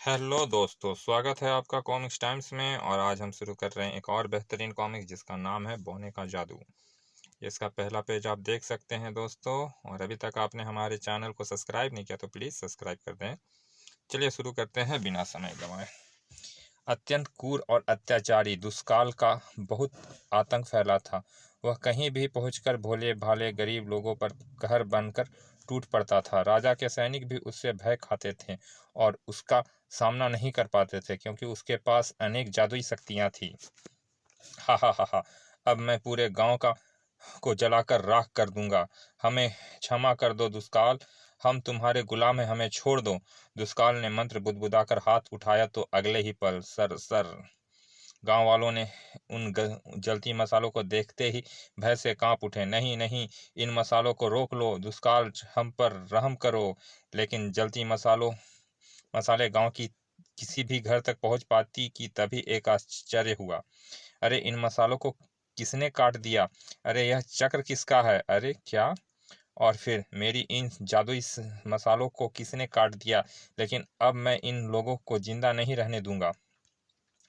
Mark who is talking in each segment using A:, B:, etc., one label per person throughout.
A: Hello दोस्तों, स्वागत है आपका कॉमिक्स टाइम्स में। और आज हम शुरू कर रहे हैं एक और बेहतरीन कॉमिक्स जिसका नाम है बोने का जादू। इसका पहला पेज आप देख सकते हैं दोस्तों। और अभी तक आपने हमारे चैनल को सब्सक्राइब नहीं किया तो प्लीज़ सब्सक्राइब कर दें। चलिए शुरू करते हैं बिना समय गंवाए। अत्यंत क्रूर और अत्याचारी दुष्काल का बहुत आतंक फैला था। वह कहीं भी पहुंचकर भोले भाले गरीब लोगों पर कहर बनकर टूट पड़ता था। राजा के सैनिक भी उससे भय खाते थे और उसका सामना नहीं कर पाते थे क्योंकि उसके पास अनेक जादुई शक्तियां थी। हा हा हा हा। अब मैं पूरे गांव को जलाकर राख कर दूंगा। हमें क्षमा कर दो दुष्काल, हम तुम्हारे गुलाम हैं, हमें छोड़ दो। दुष्काल ने मंत्र बुदबुदाकर हाथ उठाया तो अगले ही पल सर सर गांव वालों ने उन जलती मसालों को देखते ही भय से कांप उठे। नहीं नहीं, इन मसालों को रोक लो, दुष्काल हम पर रहम करो। लेकिन जलती मसाले गांव की किसी भी घर तक पहुंच पाती कि तभी एक आश्चर्य हुआ। अरे इन मसालों को किसने काट दिया? अरे यह चक्र किसका है? अरे क्या? और फिर मेरी इन जादुई मसालों को किसने काट दिया? लेकिन अब मैं इन लोगों को जिंदा नहीं रहने दूंगा।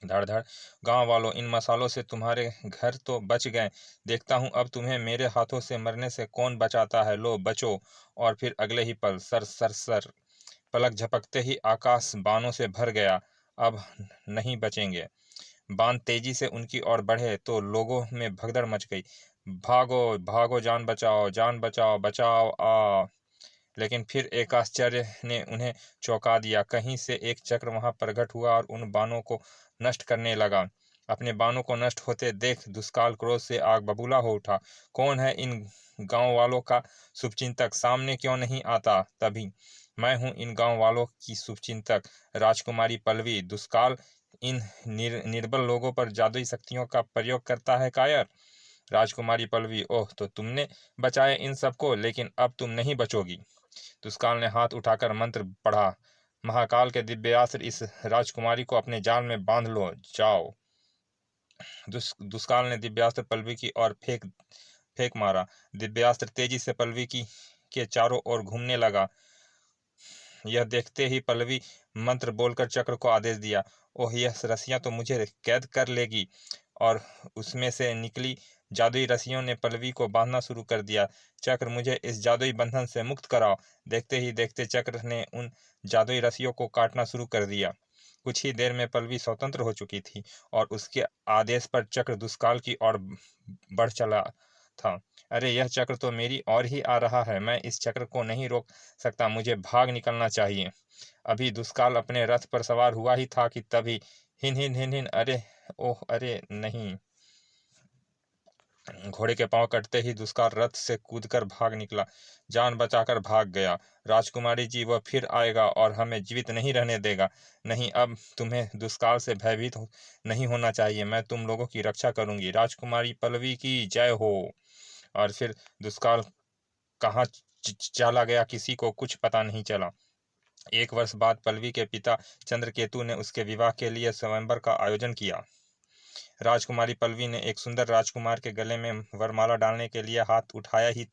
A: धड़ धड़। गांव वालों, इन मसालों से तुम्हारे घर तो बच गए, देखता हूं अब तुम्हें मेरे हाथों से मरने से कौन बचाता है। लो बचो। और फिर अगले ही पल सर सर सर। पलक झपकते ही आकाश बाणों से भर गया। अब नहीं बचेंगे। बाण तेजी से उनकी ओर बढ़े तो लोगों में भगदड़ मच गई। भागो भागो, जान बचाओ बचाओ आ। लेकिन फिर एक आश्चर्य ने उन्हें चौंका दिया। कहीं से एक चक्र वहां प्रकट हुआ और उन बाणों को नष्ट करने लगा। अपने बाणों को नष्ट होते देख दुष्काल क्रोध से आग बबूला हो उठा। कौन है इन गांव वालों का शुभचिंतक? सामने क्यों नहीं आता? तभी मैं हूं इन गांव वालों की शुभचिंतक, राजकुमारी पल्लवी। दुष्काल इन निर्बल लोगों पर जादुई शक्तियों का प्रयोग करता है कायर। राजकुमारी पल्लवी, ओह तो तुमने बचाया इन सबको, लेकिन अब तुम नहीं बचोगी। दुष्काल ने हाथ उठाकर मंत्र पढ़ा। महाकाल के दिव्यास्त्र, इस राजकुमारी को अपने जाल में बांध लो, जाओ। दुष्काल ने दिव्यास्त्र पल्लवी की ओर फेंक फेंक मारा। दिव्यास्त्र तेजी से पल्लवी की के चारों ओर घूमने लगा। यह देखते ही पल्लवी मंत्र बोलकर चक्र को आदेश दिया। ओह, यह रस्सियां तो मुझे कैद कर लेगी। और उसमें से निकली जादुई रस्सियों ने पल्लवी को बांधना शुरू कर दिया। चक्र, मुझे इस जादुई बंधन से मुक्त कराओ। देखते ही देखते चक्र ने उन जादुई रस्सियों को काटना शुरू कर दिया। कुछ ही देर में पल्लवी स्वतंत्र हो चुकी थी और उसके आदेश पर चक्र दुष्काल की ओर बढ़ चला था। अरे यह चक्र तो मेरी ओर ही आ रहा है। मैं इस चक्र को नहीं रोक सकता, मुझे भाग निकलना चाहिए। अभी दुष्काल अपने रथ पर सवार हुआ ही था कि तभी हिन हिन हिन हिन। अरे ओह, अरे नहीं। घोड़े के पांव कटते ही दुष्काल रथ से कूदकर भाग निकला, जान बचाकर भाग गया। राजकुमारी जी, वह फिर आएगा और हमें जीवित नहीं रहने देगा। नहीं, अब तुम्हें दुष्काल से भयभीत नहीं होना चाहिए। मैं तुम लोगों की रक्षा करूंगी। राजकुमारी पल्लवी की जय हो। और फिर दुष्काल कहाँ चला गया, किसी को कुछ पता नहीं चला। एक वर्ष बाद पल्लवी के पिता चंद्रकेतु ने उसके विवाह के लिए स्वयंवर का आयोजन किया। राजकुमारी पल्लवी ने एक सुंदर राजकुमार के गले में वरमाला डालने के लिए हाथ उठाया ही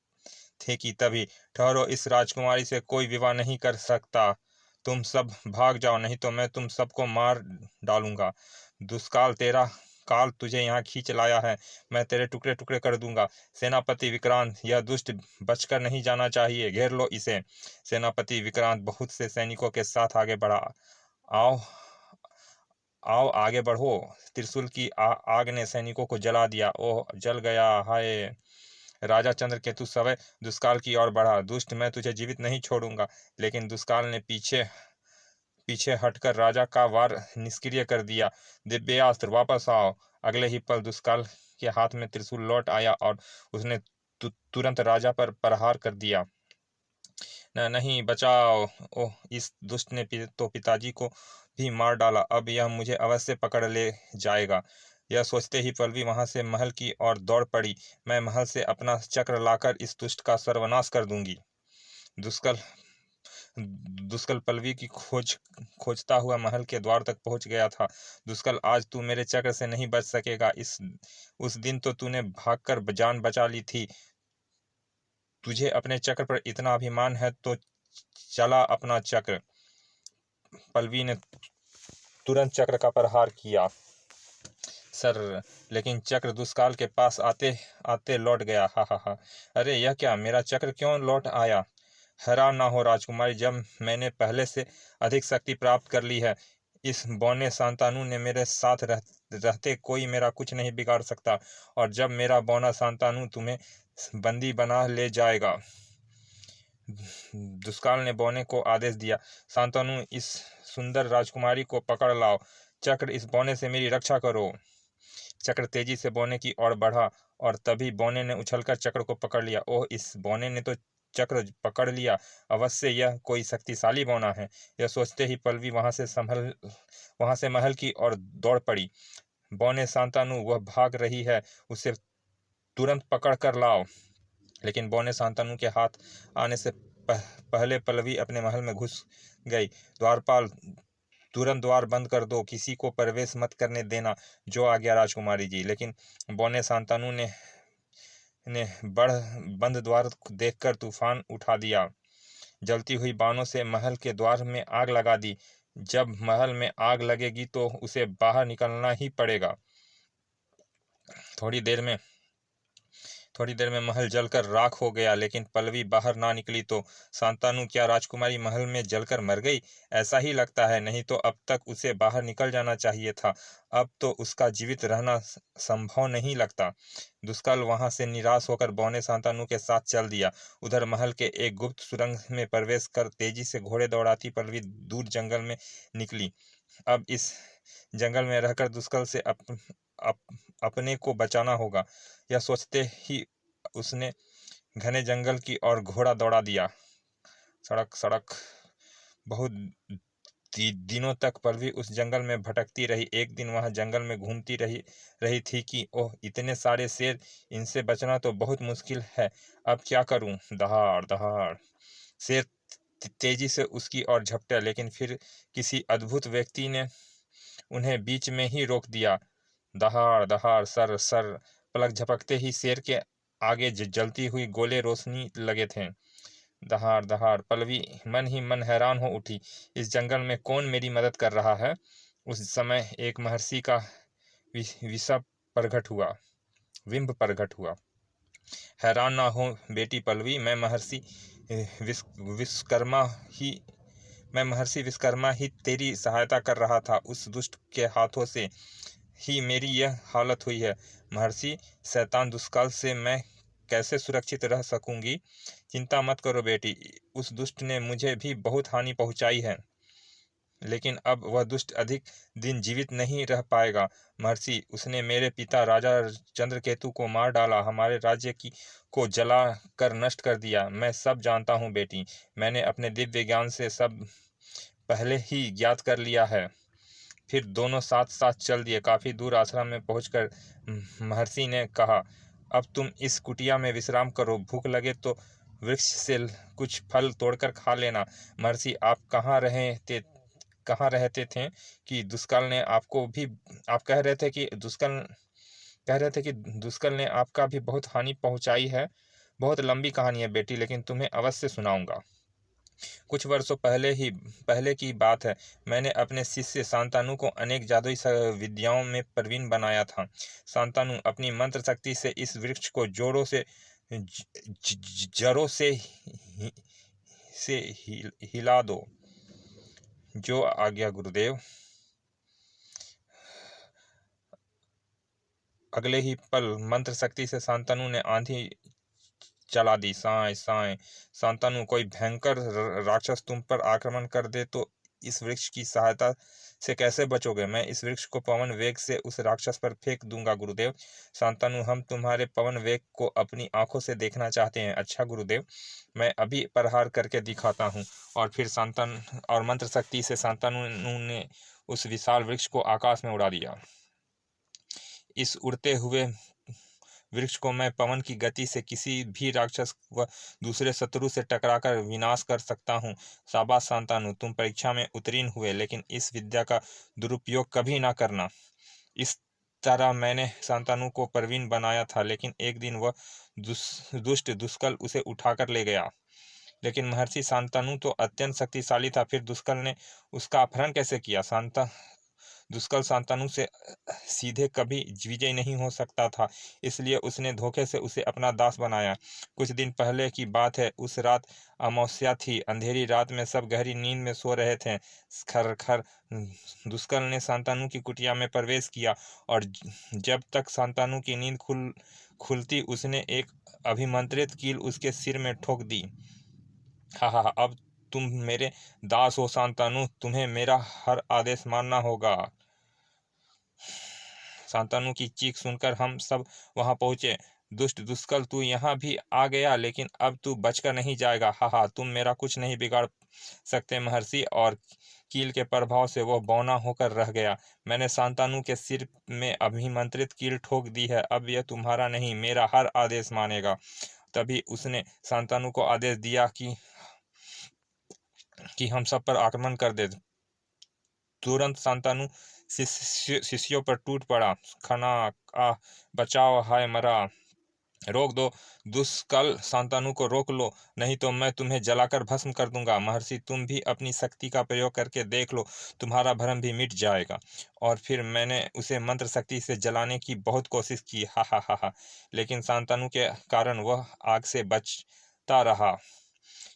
A: थे कि तभी, ठहरो, इस राजकुमारी से कोई विवाह नहीं कर सकता। तुम सब भाग जाओ, नहीं तो मैं तुम सबको मार डालूंगा। दुष्काल, तेरा काल तुझे यहाँ खींच लाया है। मैं तेरे टुकड़े टुकड़े कर दूंगा। सेनापति विक्रांत, यह दुष्ट बचकर नहीं जाना चाहिए, घेर लो इसे। सेनापति विक्रांत बहुत से सैनिकों के साथ आगे बढ़ा। आओ आओ, आगे बढ़ो। त्रिशूल की आग ने सैनिकों को जला दिया। ओह, जल गया, हाय। राजा चंद्रकेतु सवय दुष्काल की ओर बढ़ा। दुष्ट, मैं तुझे जीवित नहीं छोड़ूंगा। लेकिन दुष्काल ने पीछे पीछे हटकर राजा का वार निष्क्रिय कर दिया। दिव्यास्त्र, वापस आओ। अगले ही पल दुष्काल के हाथ में त्रिशूल लौट आया और उसने तुरंत राजा पर प्रहार कर दिया। न नहीं, बचाओ। ओह, इस दुष्ट ने तो पिताजी को भी मार डाला। अब यह मुझे अवश्य पकड़ ले जाएगा। यह सोचते ही पल्लवी वहां से महल की ओर दौड़ पड़ी। मैं महल से अपना चक्र लाकर इस दुष्ट का सर्वनाश कर दूंगी। दुष्कल दुष्कल पल्लवी की खोजता हुआ महल के द्वार तक पहुंच गया था। दुष्कल, आज तू मेरे चक्र से नहीं बच सकेगा। उस दिन तो तूने भागकर जान बचा ली थी। तुझे अपने चक्र पर इतना अभिमान है तो चला अपना चक्र। पल्लवी ने तुरंत चक्र का प्रहार किया सर, लेकिन चक्र दुष्काल के पास आते आते लौट गया। हा हा हा। अरे यह क्या, मेरा चक्र क्यों लौट आया? हैरान ना हो राजकुमारी, जब मैंने पहले से अधिक शक्ति प्राप्त कर ली है। इस बौने शांतानु ने मेरे साथ रहते कोई मेरा कुछ नहीं बिगाड़ सकता, और जब मेरा बौना शांतानु तुम्हें बंदी बना ले जाएगा। दुष्काल ने बौने को आदेश दिया, शांतानु इस सुंदर राजकुमारी को पकड़ लाओ। चक्र, इस बौने से मेरी रक्षा करो। चक्र तेजी से बौने की ओर बढ़ा और तभी बौने ने उछलकर चक्र को पकड़ लिया। ओह, इस बौने ने तो चक्र पकड़ लिया। अवश्य यह कोई शक्तिशाली बौना है। यह सोचते ही पल्लवी वहां से महल की ओर दौड़ पड़ी। बौने शांतानु, वह भाग रही है, उसे तुरंत पकड़ कर लाओ। लेकिन बौने शांतानु के हाथ आने से पहले पल्लवी अपने महल में घुस गई। द्वारपाल, तुरंत द्वार बंद कर दो, किसी को प्रवेश मत करने देना। जो आ गया राजकुमारी जी। लेकिन बौने शांतानु ने बंद द्वार देखकर तूफान उठा दिया। जलती हुई बाणों से महल के द्वार में आग लगा दी। जब महल में आग लगेगी तो उसे बाहर निकलना ही पड़ेगा। थोड़ी देर में महल जलकर राख हो गया, लेकिन पल्लवी बाहर ना निकली तो शांतानु, क्या राजकुमारी महल में जलकर मर गई? ऐसा ही लगता है, नहीं तो अब तक उसे बाहर निकल जाना चाहिए था। अब तो उसका जीवित रहना संभव नहीं लगता। दुष्काल वहां से निराश होकर बौने शांतानु के साथ चल दिया। उधर महल के एक गुप्त सुरंग में प्रवेश कर तेजी से घोड़े दौड़ाती पल्लवी दूर जंगल में निकली। अब इस जंगल में रहकर दुष्काल से अपने को बचाना होगा। यह सोचते ही उसने घने जंगल की ओर घोड़ा दौड़ा दिया। सड़क सड़क बहुत दिनों तक पल्लवी उस जंगल में भटकती रही। एक दिन वह जंगल में घूमती रही थी कि ओह, इतने सारे शेर, इनसे बचना तो बहुत मुश्किल है। अब क्या करूं? दहाड़ दहाड़ शेर तेजी से उसकी ओर झपटा, लेकिन फिर किसी अद्भुत व्यक्ति ने उन्हें बीच में ही रोक दिया। दहाड़ दहाड़ सर सर, पलक झपकते ही शेर के आगे जलती हुई गोले रोशनी लगे थे। दहाड़ दहाड़, पल्लवी मन ही मन हैरान हो उठी। इस जंगल में कौन मेरी मदद कर रहा है? उस समय एक महर्षि का विषा प्रकट हुआ बिंब प्रकट हुआ। हैरान ना हो बेटी पल्लवी, मैं महर्षि विश्वकर्मा ही तेरी सहायता कर रहा था। उस दुष्ट के हाथों से ही मेरी यह हालत हुई है। महर्षि, शैतान दुष्काल से मैं कैसे सुरक्षित रह सकूंगी? चिंता मत करो बेटी, उस दुष्ट ने मुझे भी बहुत हानि पहुंचाई है, लेकिन अब वह दुष्ट अधिक दिन जीवित नहीं रह पाएगा। महर्षि, उसने मेरे पिता राजा चंद्रकेतु को मार डाला, हमारे राज्य को जला कर नष्ट कर दिया। मैं सब जानता हूँ बेटी, मैंने अपने दिव्य ज्ञान से सब पहले ही ज्ञात कर लिया है। फिर दोनों साथ साथ चल दिए। काफी दूर आश्रम में पहुंचकर महर्षि ने कहा, अब तुम इस कुटिया में विश्राम करो, भूख लगे तो वृक्ष से कुछ फल तोड़कर खा लेना। महर्षि, आप कहाँ रहते थे कि दुष्काल ने आपको भी आप कह रहे थे कि दुष्काल ने आपका भी बहुत हानि पहुंचाई है? बहुत लंबी कहानी है बेटी, लेकिन तुम्हें अवश्य सुनाऊंगा। कुछ वर्षों पहले की बात है। मैंने अपने शिष्य शांतानु को अनेक जादुई विद्याओं में प्रवीण बनाया था। शांतानु, अपनी मंत्र शक्ति से इस वृक्ष को जड़ों से हिला दो। जो आज्ञा गुरुदेव। अगले ही पल मंत्र शक्ति से शांतानु ने आंधी चला दी। साए साए। शांतानु, कोई भयंकर राक्षस तुम पर आक्रमण कर दे तो इस वृक्ष की सहायता से कैसे बचोगे? मैं इस वृक्ष को पवन वेग से उस राक्षस पर फेंक दूंगा गुरुदेव। शांतानु, हम तुम्हारे पवन वेग को अपनी आंखों से देखना चाहते हैं। अच्छा गुरुदेव, मैं अभी प्रहार करके दिखाता हूँ। और फिर मंत्र शक्ति से शांतानु ने उस विशाल वृक्ष को आकाश में उड़ा दिया। इस उड़ते हुए वृक्ष को मैं पवन की गति से किसी भी राक्षस व दूसरे शत्रु से टकराकर विनाश कर सकता हूँ। शाबाश शांतानु, तुम परीक्षा में उत्तीर्ण हुए, लेकिन इस विद्या का दुरुपयोग कभी ना करना। इस तरह मैंने शांतानु को प्रवीण बनाया था, लेकिन एक दिन वह दुष्ट दुष्कल उसे उठाकर ले गया। लेकिन महर्षि शांतानु तो अत्यंत शक्तिशाली था, फिर दुष्कल ने उसका अपहरण कैसे किया? दुष्कल शांतनु से सीधे कभी विजय नहीं हो सकता था, इसलिए उसने धोखे से उसे अपना दास बनाया। कुछ दिन पहले की बात है, उस रात अमावस्या थी। अंधेरी रात में सब गहरी नींद में सो रहे थे। खर खर दुष्कल ने शांतनु की कुटिया में प्रवेश किया और जब तक शांतनु की नींद खुलती उसने एक अभिमंत्रित कील उसके सिर में ठोक दी। हा हा हा, अब तुम मेरे दास हो शांतनु, तुम्हें मेरा हर आदेश मानना होगा। शांतनु की चीख सुनकर हम सब वहां पहुंचे। दुष्ट दुष्कल, तू यहाँ भी आ गया, लेकिन अब तू बचकर नहीं जाएगा। हा हा, तुम मेरा कुछ नहीं बिगाड़ सकते महर्षि। और कील के प्रभाव से वह बौना होकर रह गया। मैंने शांतनु के सिर में अभिमंत्रित कील ठोक दी है, अब यह तुम्हारा नहीं, मेरा हर आदेश मानेगा। तभी उसने शांतनु को आदेश दिया कि हम सब पर आक्रमण कर दे। तुरंत शांतनु शिष्यों पर टूट पड़ा। खाना आ बचाओ, हाय मरा, रोक दो दुष्कल, शांतनु को रोक लो, नहीं तो मैं तुम्हें जलाकर भस्म कर दूंगा। महर्षि, तुम भी अपनी शक्ति का प्रयोग करके देख लो, तुम्हारा भ्रम भी मिट जाएगा। और फिर मैंने उसे मंत्र शक्ति से जलाने की बहुत कोशिश की, हा हा हा हा, लेकिन शांतनु के कारण वह आग से बचता रहा।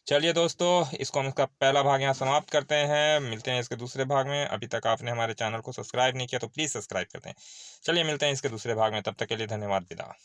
A: चलिए दोस्तों, इस कॉमिक्स का पहला भाग यहाँ समाप्त करते हैं। मिलते हैं इसके दूसरे भाग में। अभी तक आपने हमारे चैनल को सब्सक्राइब नहीं किया तो प्लीज़ सब्सक्राइब करते हैं। चलिए मिलते हैं इसके दूसरे भाग में, तब तक के लिए धन्यवाद, विदा।